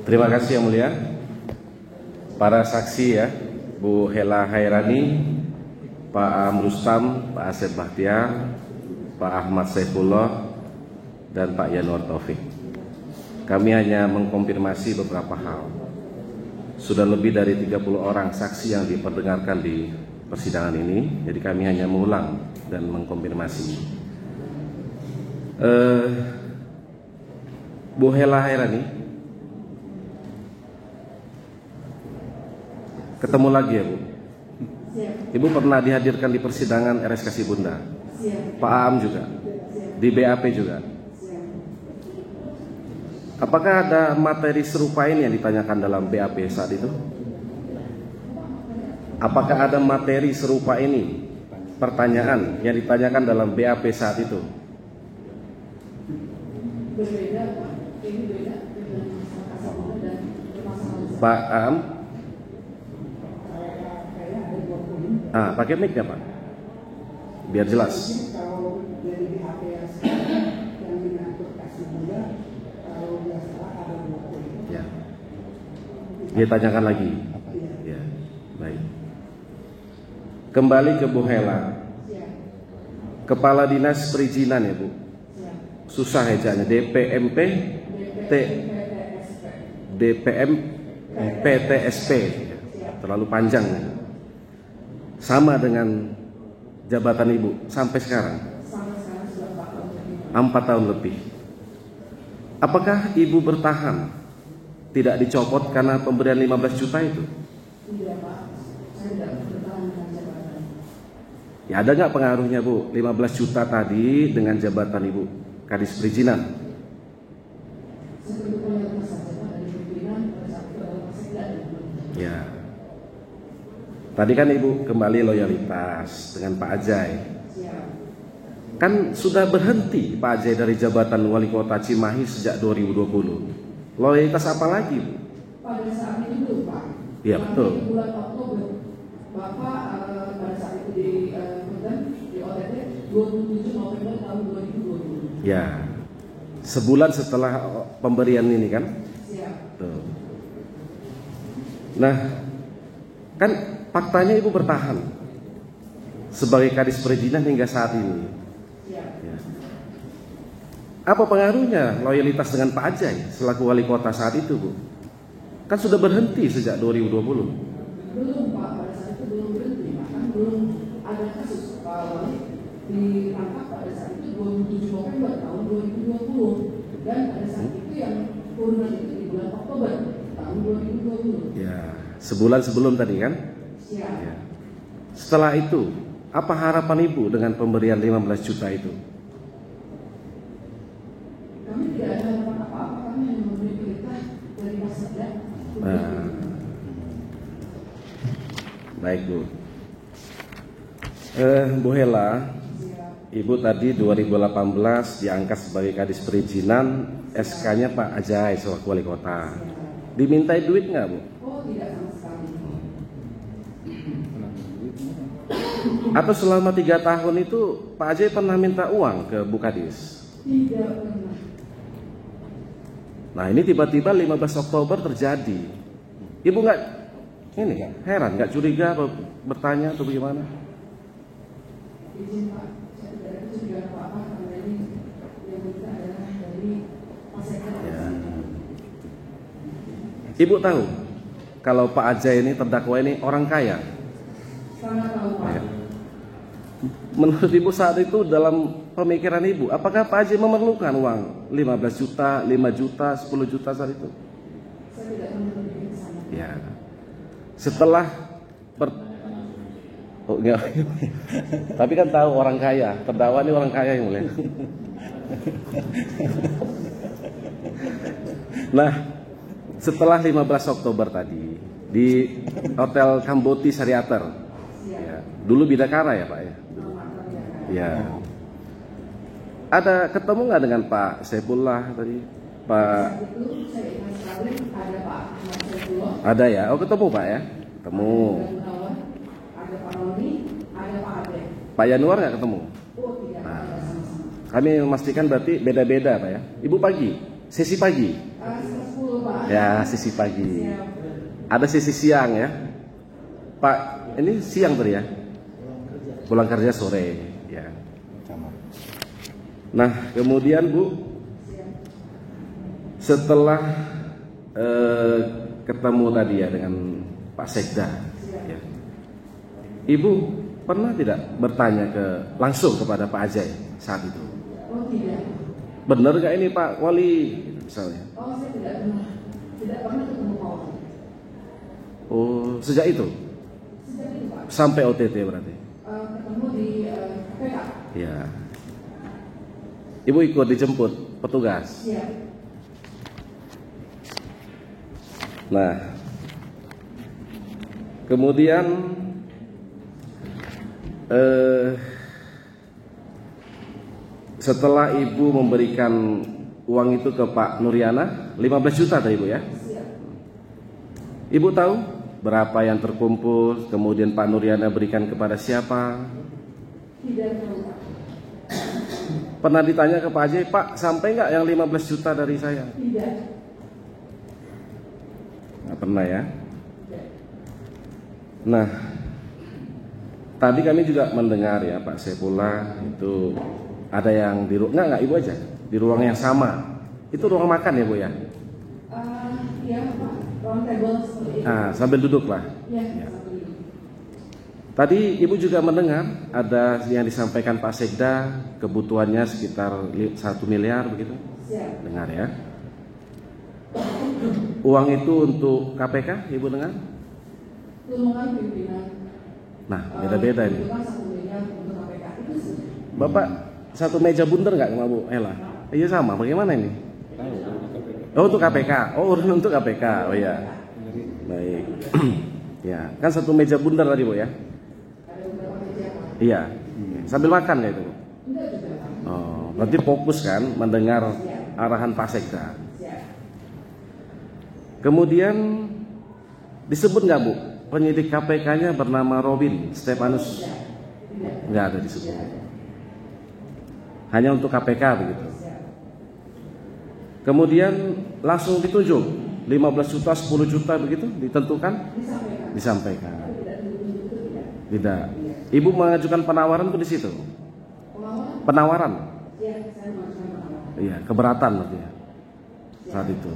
Terima kasih yang mulia. Para saksi ya, Bu Hela Hairani, Pak Am Rustam, Pak Asep Bahtiar, Pak Ahmad Saifullah, dan Pak Yanuar Taufik. Kami hanya mengkonfirmasi beberapa hal. Sudah lebih dari 30 orang saksi yang diperdengarkan di persidangan ini, jadi kami hanya mengulang dan mengkonfirmasi. Bu Hela Hairani, ketemu lagi ya Bu? Ibu pernah dihadirkan di persidangan RS Kasih Bunda? Pak Am juga? Di BAP juga? Apakah ada materi serupa ini yang ditanyakan dalam BAP saat itu? Apakah ada materi serupa ini, pertanyaan yang ditanyakan dalam BAP saat itu? Berbeda, Pak. Ini beda dengan masalah dan Pak Am? Pakai mic ya Pak? Biar jelas. Kalau dari BAP yang sekarang yang mengatur Kasih Bunda, kalau nggak salah ada 20. Ya. Dia tanyakan lagi. Ya, baik. Kembali ke Bu Hela. Kepala Dinas Perizinan ya Bu. Susah ejanya. DPMP T DPM PTSP. Terlalu panjang. Sama dengan jabatan Ibu sampai sekarang. 4 tahun lebih. Apakah Ibu bertahan tidak dicopot karena pemberian 15 juta itu? Tidak, Pak. Saya tidak bertahan dengan jabatan. Ya ada nggak pengaruhnya Bu? 15 juta tadi dengan jabatan Ibu Kadis Perizinan? Sebetulnya rumah saja Pak dari pimpinan pada saat itu adalah Sekda. Ya. Tadi kan Ibu kembali loyalitas dengan Pak Ajai. Kan sudah berhenti Pak Ajai dari jabatan Wali Kota Cimahi sejak 2020. Loyalitas apa lagi Bu? Pada saat itu dulu Pak. Iya betul. Di bulan Oktober, Bapak pada saat itu di OTT 27 November tahun 2020. Ya. Sebulan setelah pemberian ini kan? Siap. Tuh. Nah, kan faktanya Ibu bertahan sebagai Kadis Perizinan hingga saat ini. Siap. Ya. Apa pengaruhnya loyalitas dengan Pak Ajai selaku Wali Kota saat itu Bu? Kan sudah berhenti sejak 2020. Belum Pak, pada saat itu belum berhenti, bahkan belum ada kasus Pak Wali ditangkap pada saat itu 27 November tahun 2020 dan pada saat itu yang turunan itu di bulan Oktober tahun 2020. Ya, sebulan sebelum tadi kan? Siap. Ya. Setelah itu, apa harapan Ibu dengan pemberian 15 juta itu? Kami tidak ada harapan apa-apa, kami hanya memberi perintah dari Mas Sekda. Nah, baik Bu. Bu Hela, Ibu tadi 2018 diangkat sebagai Kadis Perizinan, SK-nya Pak Ajai selaku Wali Kota. Dimintai duit nggak Bu? Oh tidak sama sekali. Atau selama 3 tahun itu Pak Ajai pernah minta uang ke Bu Kadis? Tidak pernah. Nah ini tiba-tiba 15 Oktober terjadi. Ibu nggak ini heran, nggak curiga atau bertanya atau bagaimana? Izin Pak, saya tidak ada curiga apa-apa karena ini yang minta adalah dari Mas Sekda. Ya. Ibu tahu kalau Pak Ajai ini terdakwa ini orang kaya. Sangat tahu Pak. Ya. Menurut Ibu saat itu dalam pemikiran Ibu, apakah Pak Ajai memerlukan uang 15 juta, 5 juta, 10 juta saat itu? Saya tidak pernah berpikir ke sana. Ya. Setelah oh enggak. Tapi kan tahu orang kaya, terdakwa ini orang kaya yang mulia. Nah, setelah 15 Oktober tadi di Hotel Kamboti Sariater. Ya, dulu Bidakara ya Pak ya. Ya. Ada ketemu nggak dengan Pak Saifullah tadi? Pak Itu saya ingat sekali ada Pak Ahmad Saifullah, ada ya? Oh ketemu Pak ya? Ketemu. ada Gunawan, ada Pak Roni, ada Pak Ade. Pak Yanuar nggak ketemu? Oh tidak, ada sama-sama. Kami memastikan berarti beda-beda Pak ya. Ibu pagi, sesi pagi. Setengah 10 Pak. Ya, sisi pagi. Siap. Ada sisi siang ya. Pak, ini siang tadi ya? Pulang kerja sore ya. Nah, kemudian Bu, setelah ketemu tadi ya dengan Pak Sekda ya. Ibu pernah tidak bertanya langsung kepada Pak Ajai saat itu? Oh tidak. Benar gak ini Pak Wali misalnya? Oh saya tidak pernah ketemu Pak Wali. Oh, sejak itu? Sejak itu Pak. Sampai OTT berarti? Ketemu di KPK. Ya. Ibu ikut dijemput petugas? Iya. Nah, kemudian setelah Ibu memberikan uang itu ke Pak Nuriana, 15 juta tadi Ibu ya? Siap. Ibu tahu berapa yang terkumpul, kemudian Pak Nuriana berikan kepada siapa? Tidak tahu Pak. Pernah ditanya ke Pak Ajai, Pak sampai nggak yang 15 juta dari saya? Tidak. Nggak pernah ya? Nah, tadi kami juga mendengar ya Pak Saifullah itu ada yang di ruang, nggak Ibu aja, di ruang yang sama. Itu ruang makan ya Bu ya? Iya Pak, ruang table seperti itu. Nah, sambil duduk lah. Iya, sambil duduk. Tadi Ibu juga mendengar ada yang disampaikan Pak Sekda kebutuhannya sekitar 1 miliar begitu? Siap. Dengar ya. Uang itu untuk KPK Ibu dengar? Tulungan pimpinan. Nah, beda-beda ini. Itu kan 1 miliar untuk KPK itu sih. Bapak satu meja bundar nggak sama Bu Ella? Iya sama, bagaimana ini? Oh untuk KPK, oh urusan untuk KPK, oh ya. Baik. Ya, kan satu meja bundar tadi Bu ya? Ada beberapa meja Pak. Iya. Sambil makan nggak itu? Enggak juga Pak. Oh, berarti fokus kan mendengar arahan Pak Sekda. Siap. Kemudian disebut nggak Bu penyidik KPK-nya bernama Robin Stefanus? Nggak ada disebut. Hanya untuk KPK begitu. Kemudian langsung ditunjuk 15 juta, 10 juta begitu ditentukan? Disampaikan. Tidak. Ibu mengajukan penawaran pun di situ. Penawaran. Iya, keberatan berarti ya. Saat itu.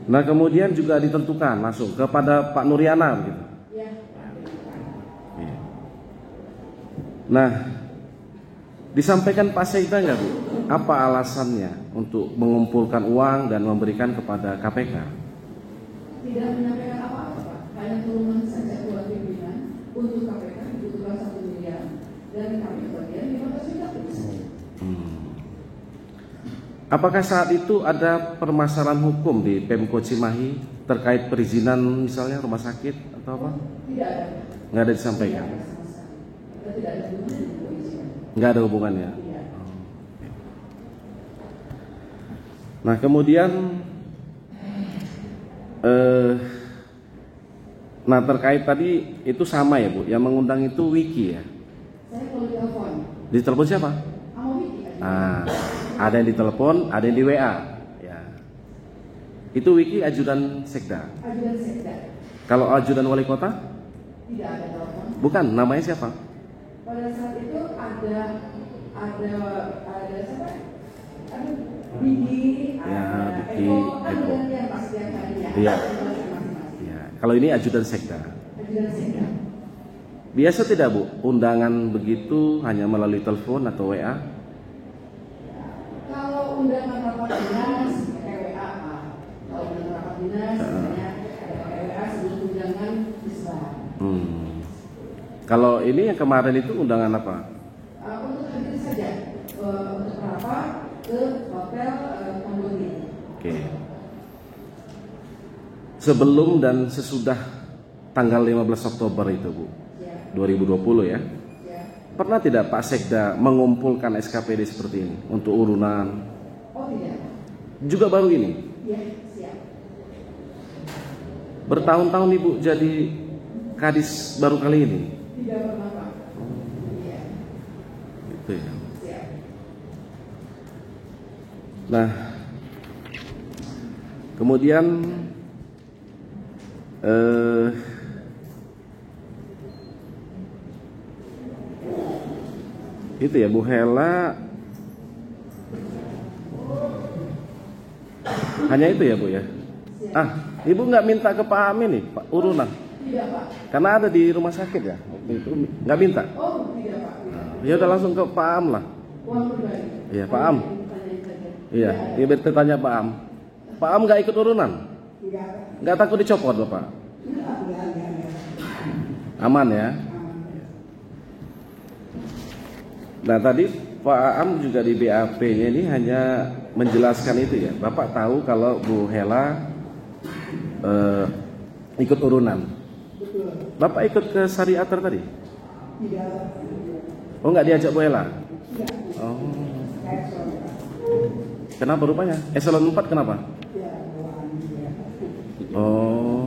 Nah, kemudian juga ditentukan langsung kepada Pak Nuriana begitu. Iya. Nah, disampaikan Pak Sekda nggak Bu? Apa alasannya untuk mengumpulkan uang dan memberikan kepada KPK? Tidak menyampaikan apa-apa Pak. Hanya turunkan saja buat pimpinan untuk KPK dibutuhkan 1 miliar dan kami bagian 15 juta. Apakah saat itu ada permasalahan hukum di Pemko Cimahi terkait perizinan misalnya rumah sakit atau apa? Tidak ada. Nggak ada disampaikan? Tidak ada hubungannya dengan perizinan. Nggak ada hubungannya? Tidak. Nah kemudian nah terkait tadi itu sama ya Bu, yang mengundang itu Wiki ya? Saya kalau telepon. Ditelepon siapa? Sama Wiki aja. Nah, ada yang ditelepon, ada yang di WA ya. Itu Wiki ajudan Sekda. Ajudan Sekda. Kalau ajudan wali kota? Tidak ada telepon. Bukan, namanya siapa? Pada saat itu ada siapa? Ada Bidi, Ya, ada Bidi, Eko, kan Eko. gantian pas setiap hari ya. Iya. Masing-masing. Ya, kalau ini ajudan Sekda. Ajudan Sekda. Biasa tidak Bu, undangan begitu hanya melalui telepon atau WA? Kalau undangan rapat dinas, pakai WA Pak. Kalau undangan rapat dinas, biasanya ada pakai WA sebelum undangan disebar. Kalau ini yang kemarin itu undangan apa? Untuk hadir saja, untuk rapat ke hotel Kamboni. Oke. Sebelum dan sesudah tanggal 15 Oktober itu Bu, 2020 ya. Pernah tidak Pak Sekda mengumpulkan SKPD seperti ini untuk urunan? Oh tidak. Juga baru ini? Ya, siap. Bertahun-tahun Ibu jadi kadis baru kali ini? Tidak pernah Pak. Iya. Gitu ya. Siap. Nah, Kemudian itu ya Bu Hela, hanya itu ya Bu ya. Ibu nggak minta ke Pak Amin nih Pak urunan? Tidak Pak. Karena ada di rumah sakit ya waktu itu, nggak minta. Oh tidak Pak. Ya udah langsung ke Pak Am lah. Uang pribadi. Iya Pak Am. Tanyain saja. Iya, dia bertanya Pak Am. Pak Am nggak ikut urunan? Enggak, Nggak takut dicopot Bapak? enggak. Aman ya. Nah tadi Pak Am juga di BAP-nya ini hanya menjelaskan itu ya. Bapak tahu kalau Bu Hela ikut urunan. Betul. Bapak ikut ke Syariater tadi? Tidak. Oh nggak diajak Bu Hela? Tidak. Oh. Saya soal Kenapa rupanya? Eselon 4 kenapa? ya bawaan dia.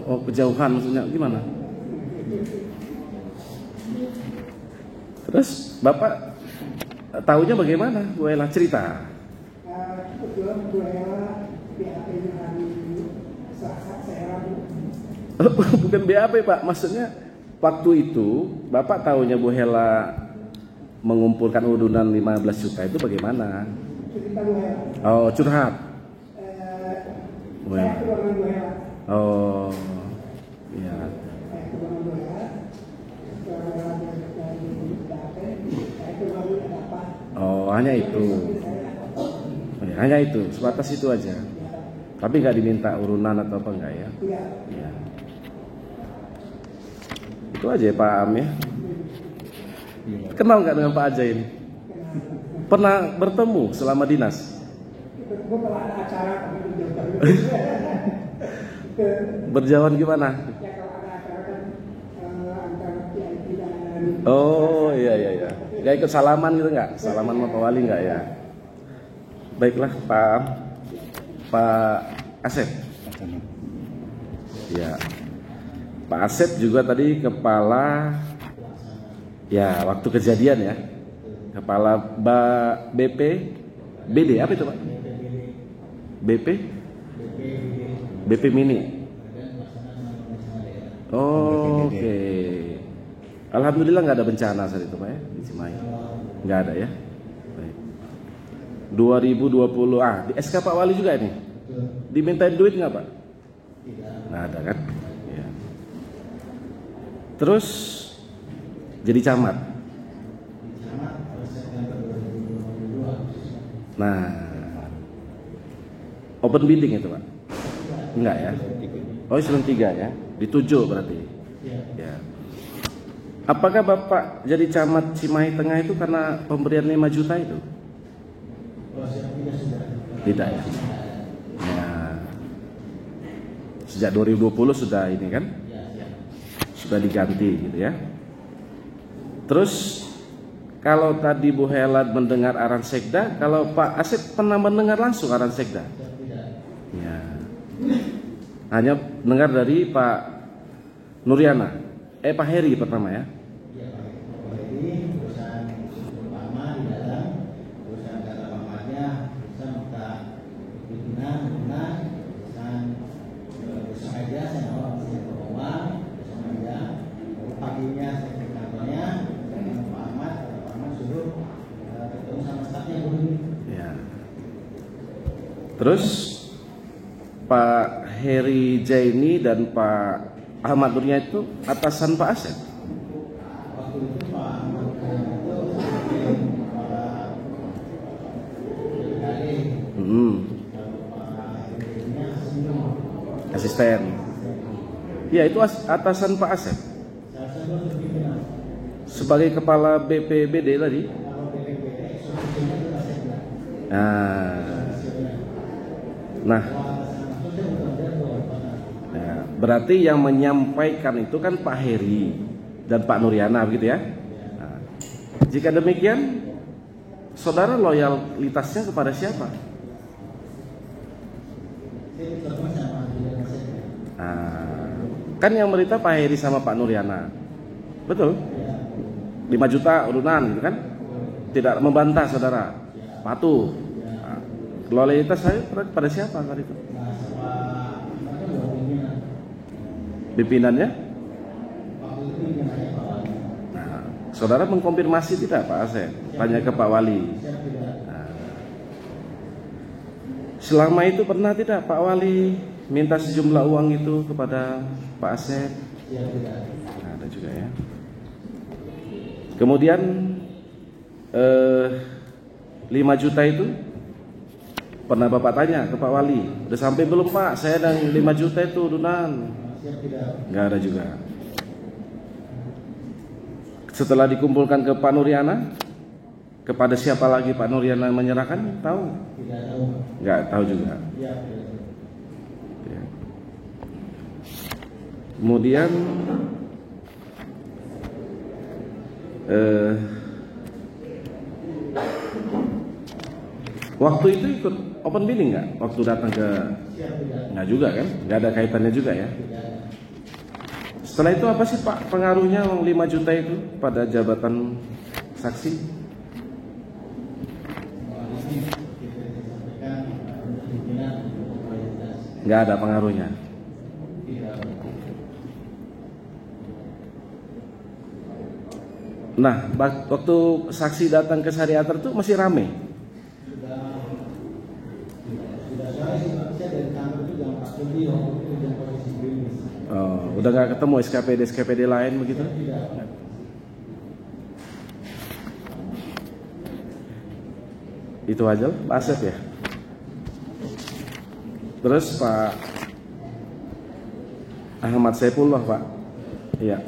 Oh kejauhan maksudnya gimana? Terus Bapak tahunya bagaimana? Bu Hela cerita. Kebetulan Bu Hela BAP-nya hari Selasa saya ragu. Bukan BAP Pak, maksudnya waktu itu Bapak tahunya Bu Hela mengumpulkan urunan 15 juta itu bagaimana? Cerita Bu Hela. Oh curhat. Saya ke ruangan Bu Hela. Oh iya. Saya ke ruangan Bu Hela. Setelah dari BAP, saya ke ruangan ada apa? Oh hanya itu. Oh, ya, hanya itu, sebatas itu aja. Tapi nggak diminta urunan atau apa enggak ya? Iya. Ya. Itu aja ya Pak Am ya. Kenal nggak dengan Pak Ajain? Pernah bertemu selama dinas? Gue kalau ada acara tapi berjauh. Berjauhan gimana? Ya kalau ada acara kan antara PIP dan Oh iya. Gak ikut salaman gitu nggak? Salaman sama Pak Wali nggak ya? Baiklah Pak Am. Pak Asep. Ya. Pak Asep juga tadi kepala ya waktu kejadian ya. Kepala BP BD apa itu Pak? BP Mini. Oh, oke. Alhamdulillah nggak ada bencana saat itu Pak ya di Cimahi. Nggak ada ya. Baik. 2020 di SK Pak Wali juga ini. Dimintain duit nggak Pak? Nggak ada kan? Ya. Terus jadi camat. Nah, open bidding itu Pak? Enggak ya? Oh eselon 3 ya? Dituju berarti? Ya. Apakah Bapak jadi camat Cimahi Tengah itu karena pemberian 5 juta itu? Tidak ya? Ya. Sejak 2020 sudah ini kan? Sudah diganti gitu ya. Terus kalau tadi Bu Hela mendengar arahan sekda, kalau Pak Asep pernah mendengar langsung arahan sekda? Ya. Hanya dengar dari Pak Nuriana. Pak Heri pertama ya. Ya. Terus Pak Heri Jaini dan Pak Ahmad Nurnya itu atasan Pak Asep. Asisten. Ya itu atasan Pak Asep. Sebagai kepala BPBD tadi. Nah, berarti yang menyampaikan itu kan Pak Heri dan Pak Nuriana begitu ya. Nah, jika demikian, saudara loyalitasnya kepada siapa? Kan yang berita Pak Heri sama Pak Nuriana, betul? 5 juta urunan gitu kan? Tidak membantah saudara, patuh. Nah, loyalitas saya pada siapa saat itu? Pimpinannya? Nah, saudara mengkonfirmasi tidak Pak Asep? Tanya ke Pak Wali. Nah, selama itu pernah tidak Pak Wali minta sejumlah uang itu kepada Pak Asep? Nah, ada juga ya. Kemudian 5 juta itu pernah Bapak tanya ke Pak Wali, udah sampai belum Pak? Saya dan 5 juta itu lunan. Nggak ada juga. Setelah dikumpulkan ke Pak Nuriana, kepada siapa lagi Pak Nuriana menyerahkan? Tahu? Nggak tahu juga. Ya. Kemudian waktu itu ikut open bidding nggak? Waktu datang ke nggak juga kan? Nggak ada kaitannya juga ya. Setelah itu apa sih Pak pengaruhnya uang 5 juta itu pada jabatan saksi? Nggak ada pengaruhnya. Nah, waktu saksi datang ke Sariater itu masih rame. Oh, udah nggak ketemu SKPD lain begitu? Itu aja Pak Asep ya. Terus Pak Ahmad Saifullah Pak, iya,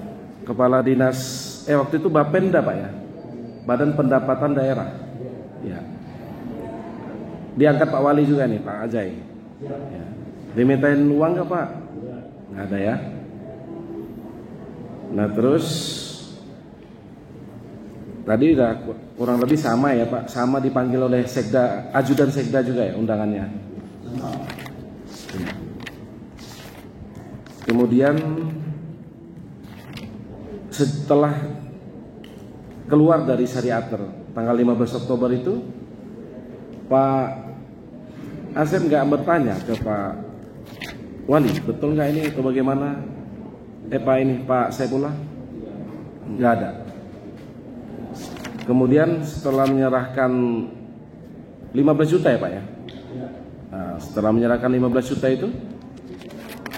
Kepala Dinas waktu itu Bapenda Pak ya, Badan Pendapatan Daerah, ya. Diangkat Pak Wali juga nih Pak Ajay. Ya. Dimintain uang nggak Pak? Nggak ada ya. Nah terus tadi udah kurang lebih sama ya Pak, sama dipanggil oleh Sekda, Ajudan Sekda juga ya undangannya. Ya. Kemudian setelah keluar dari Sariater tanggal 15 Oktober itu, Pak Asep nggak bertanya ke Pak Wali, betul nggak ini atau bagaimana? Pak Saifullah? Nggak ada. Kemudian setelah menyerahkan 15 juta ya Pak ya? Nah, setelah menyerahkan 15 juta itu,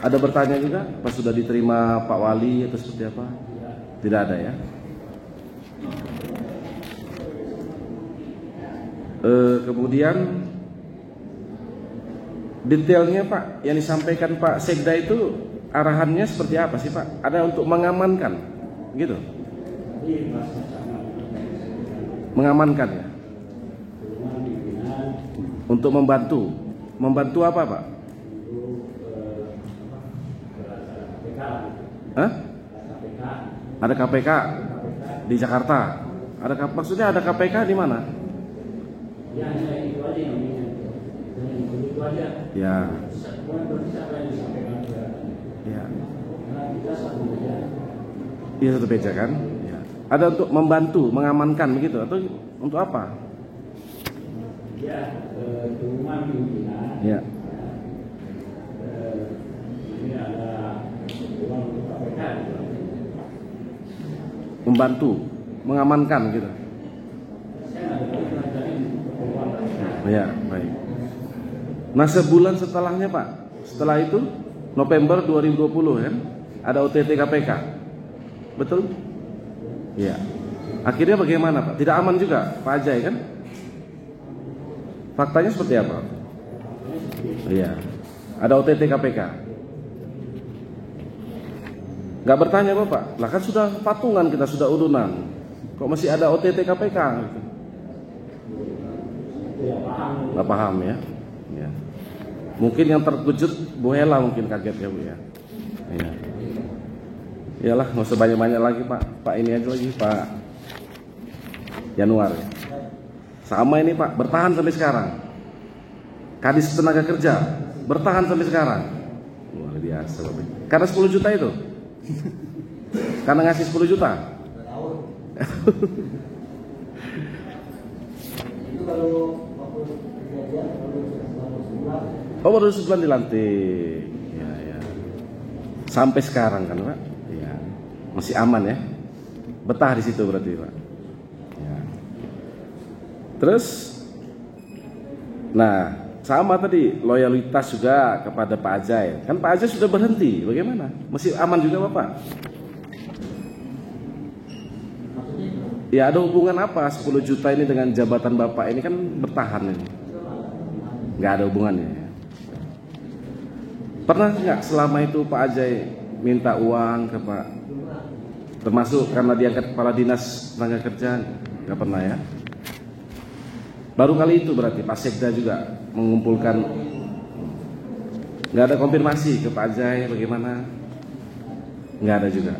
ada bertanya juga, pas sudah diterima Pak Wali atau seperti apa? Tidak ada ya. Kemudian detailnya Pak yang disampaikan Pak Sekda itu arahannya seperti apa sih Pak? Ada untuk mengamankan gitu? Mengamankan ya? Untuk membantu apa Pak? Hah? Ada KPK di Jakarta. Maksudnya ada KPK di mana? Ya. Ya. Iya satu meja kan? Ya. Ada untuk membantu, mengamankan begitu atau untuk apa? Ya, dukungan pimpinan. Ya. Ini ada uang untuk KPK. Membantu, mengamankan gitu. Ya, baik. Nah sebulan setelahnya Pak, setelah itu November 2020 kan, ada OTT KPK, betul? Iya. Akhirnya bagaimana Pak? Tidak aman juga Pak Ajay kan? Faktanya seperti apa? Iya. Ada OTT KPK. Gak bertanya Bapak, lah kan sudah patungan kita, sudah urunan, kok masih ada OTT KPK? Gak paham ya. Ya. Mungkin yang terkejut Bu Hela mungkin kaget ya Bu ya. Ya. Iyalah nggak usah banyak-banyak lagi Pak ini aja lagi Pak Januar ya. Sama ini Pak, bertahan sampai sekarang. Kadis Tenaga Kerja bertahan sampai sekarang. Luar biasa Bapak. Karena 10 juta itu. Karena ngasih 10 juta. Itu kalau oh baru sebulan dilantik. Ya, ya. sampai sekarang kan Pak? Ya, masih aman ya, betah di situ berarti Pak. Ya. Terus, nah sama tadi loyalitas juga kepada Pak Ajai. Kan Pak Ajai sudah berhenti, bagaimana? Masih aman juga Bapak? Ya ada hubungan apa 10 juta ini dengan jabatan Bapak ini kan bertahan ini? Nggak ada hubungannya. Pernah nggak selama itu Pak Ajai minta uang ke Pak? Termasuk karena diangkat kepala dinas tenaga kerja? Nggak pernah ya? Baru kali itu berarti Pak Sekda juga mengumpulkan. Nggak ada konfirmasi ke Pak Ajai bagaimana? Nggak ada juga.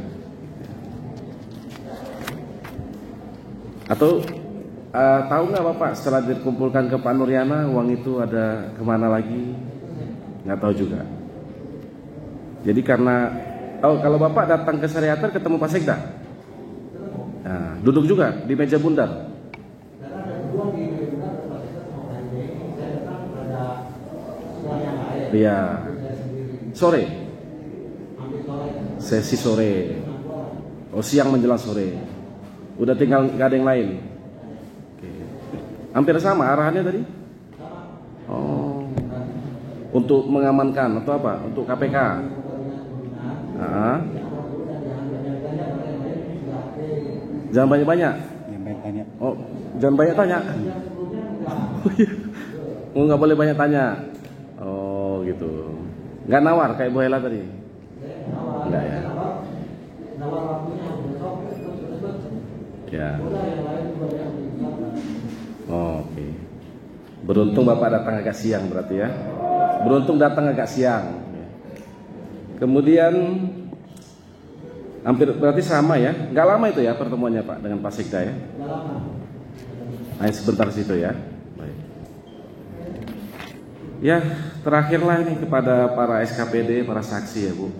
Atau tahu nggak Bapak setelah dikumpulkan ke Pak Nuryana uang itu ada kemana lagi? Nggak tahu juga. Jadi karena kalau Bapak datang ke Sariater ketemu Pak Sekda, nah, duduk juga di meja bundar. Iya. Sore. Sesi sore. Oh siang menjelang sore. Udah tinggal nggak ada yang lain. Oke. Hampir sama arahannya tadi. Oh. Untuk mengamankan atau apa? Untuk KPK. Nah. Jangan banyak-banyak. Oh, jangan banyak tanya. Oh, nggak boleh banyak tanya. Oh, gitu. Nggak nawar kayak Bu Hela tadi. Enggak ya. Ya. Oh, oke. Beruntung Bapak datang agak siang berarti ya. Beruntung datang agak siang. Kemudian hampir berarti sama ya. Nggak lama itu ya pertemuannya Pak dengan Pak Sekda ya. Hanya sebentar situ ya. Baik. Ya, terakhirlah ini kepada para SKPD, para saksi ya Bu.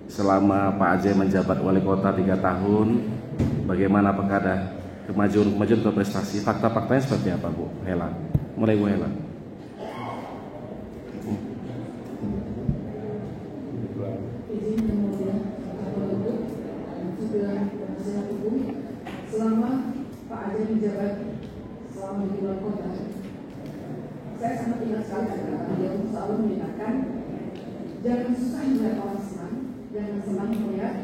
Selama Pak Ajai menjabat wali kota 3 tahun, bagaimana apakah ada kemajuan atau prestasi? Fakta-faktanya seperti apa Bu Hela? Mulai Bu Hela. Izin yang mulia, sudah penasihat hukum selama Pak Ajai menjabat selama di luar kota. Saya sangat ingat sekali kata beliau selalu mengingatkan, jangan susah melihat orang senang, jangan senang melihat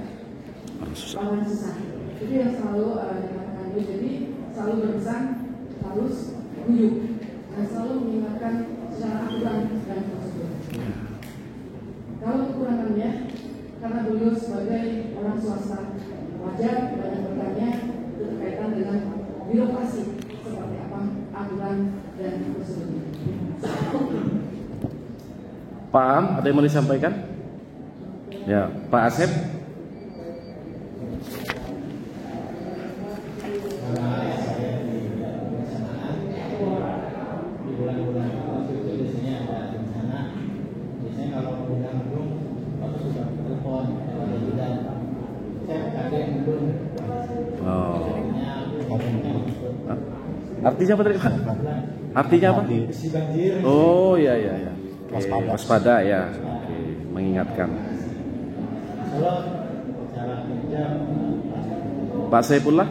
orang susah. Itu yang selalu dikatakan beliau. Jadi selalu berpesan harus guyup dan selalu mengingatkan secara aturan dan prosedur. Kalau kekurangannya, karena beliau sebagai orang swasta wajar banyak bertanya berkaitan dengan birokrasi seperti apa aturan dan prosedur. Pak Am, ada yang mau disampaikan? Ya, Pak Asep. Oh. Artinya apa tadi Pak? Artinya apa? Oh ya ya ya. Oke, waspada ya. Oke, mengingatkan. Pak Saifullah.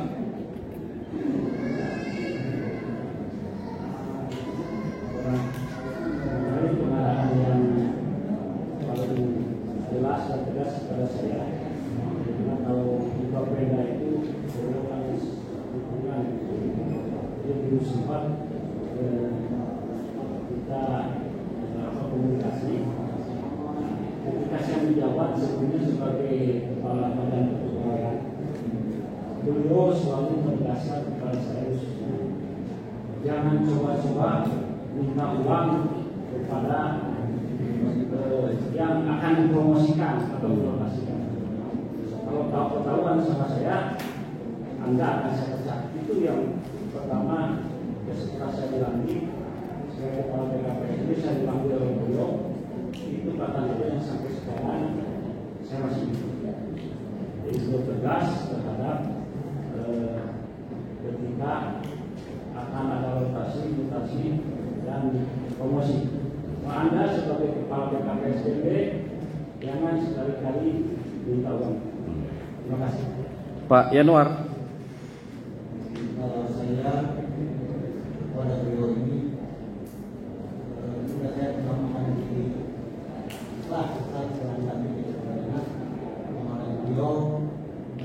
Beliau selalu menegaskan kepada saya khususnya, jangan coba-coba minta uang kepada yang akan dipromosikan atau dipromosikan. Kalau tahu ketahuan sama saya, Anda akan saya pecat. Itu yang pertama. Setelah saya dilantik sebagai kepala BKPS ini, saya dipanggil oleh beliau. Itu kata-kata yang sampai sekarang saya masih ingat. Jadi beliau tegas terhadap ketika akan ada rotasi, mutasi, dan promosi. Anda sebagai kepala BKPSDB jangan sekali berkali-kali diminta uang. Terima kasih. Pak Yanuar. Kalau saya pada beliau ini sudah saya pernah menghadiri kelas dengan kami dengan beliau,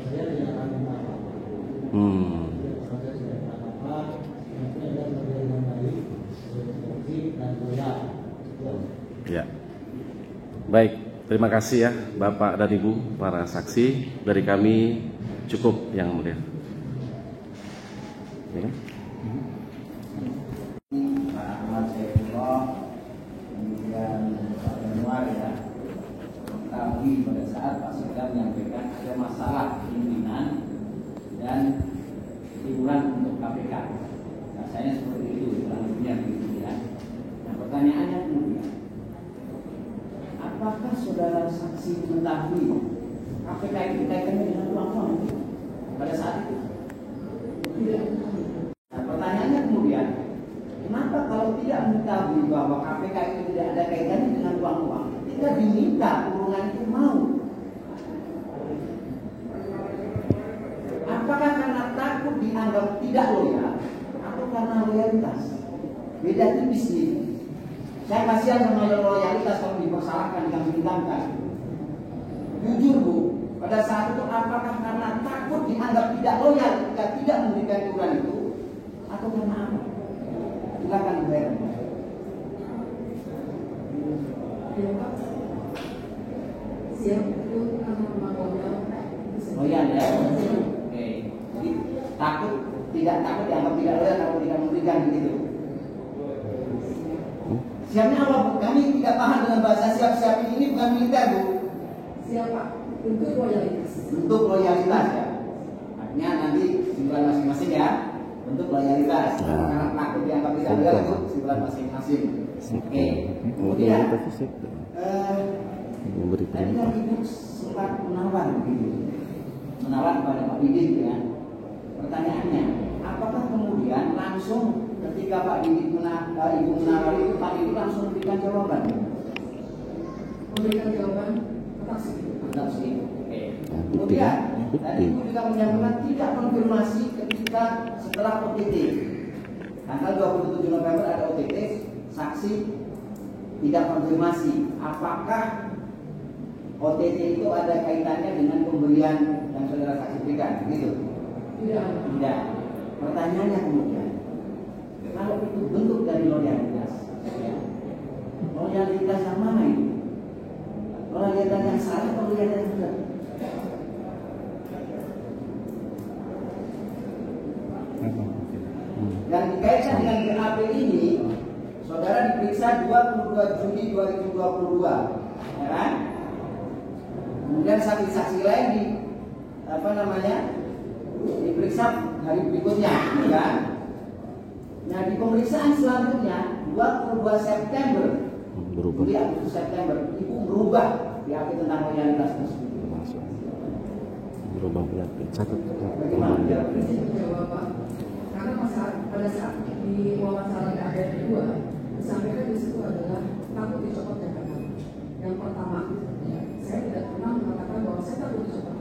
saya tidak akan minta apa-apa. Saya tidak minta apa-apa. Nanti ada beliau yang baik, seperti dan loyal. Ya. Baik, terima kasih ya Bapak dan Ibu para saksi. Dari kami cukup yang mulia. Ya kan? Pak Ahmad Saifullah, kemudian Pak Januar ya, kami pada saat Pak Sekda menyampaikan ada masalah pimpinan dan hiburan untuk KPK. Rasanya seperti itu, kurang lebihnya begitu ya. Nah pertanyaannya kemudian, apakah saudara saksi mengetahui KPK itu kaitannya dengan uang-uang pada saat itu? Tidak. Nah pertanyaannya kemudian, kenapa kalau tidak mengetahui bahwa KPK itu tidak ada kaitannya dengan uang-uang, tidak diminta kurungan itu mau? Apakah karena takut dianggap tidak loyal atau karena loyalitas? Beda tipis nih. Saya kasihan sama loyalitas kalau dipersalahkan dengan menghilangkan. Jujur Bu, pada saat itu apakah karena takut dianggap tidak loyal jika tidak memberikan iuran itu, atau karena apa? Silakan Bu Heran. Siap itu karena memang Loyal ya. Oke. Jadi takut, tidak takut dianggap tidak loyal kalau tidak memberikan begitu. Siapnya apa Bu? Kami tidak paham dengan bahasa siap-siap ini bukan militer Bu. Siapa? Untuk loyalitas. Bentuk loyalitas ya. Artinya nanti simpulan masing-masing ya. Bentuk loyalitas. Karena takut dianggap tidak loyal itu simpulan masing-masing. Oke. Kemudian tadi kan Ibu sempat menawar begitu. Menawar kepada Pak Didit ya. Pertanyaannya, apakah kemudian langsung ketika Pak Didit Ibu menawar itu, Pak Didit langsung memberikan jawaban? Memberikan jawaban tetap segitu. Oke. Kemudian tadi Ibu juga menyampaikan tidak konfirmasi ketika setelah OTT. Tanggal 27 November ada OTT, saksi tidak konfirmasi apakah OTT itu ada kaitannya dengan pemberian yang saudara saksi berikan, begitu? Tidak. Pertanyaannya kemudian, kalau itu bentuk dari loyalitas, ya, loyalitas yang mana itu? Loyalitas yang salah atau loyalitas yang benar? Dan dikaitkan dengan BAP ini, saudara diperiksa 22 Juni 2022, ya kan? Kemudian saksi-saksi lain diperiksa hari berikutnya, ya kan? Nah di pemeriksaan selanjutnya 22 September, Juli Agustus September, Ibu berubah BAP tentang loyalitas tersebut. Berubah BAP. Bagaimana? Jawab Pak. Karena pada saat di wawancara ada kedua disampaikan di situ adalah takut dicopot jabatan. Yang pertama, saya tidak pernah mengatakan bahwa saya takut dicopot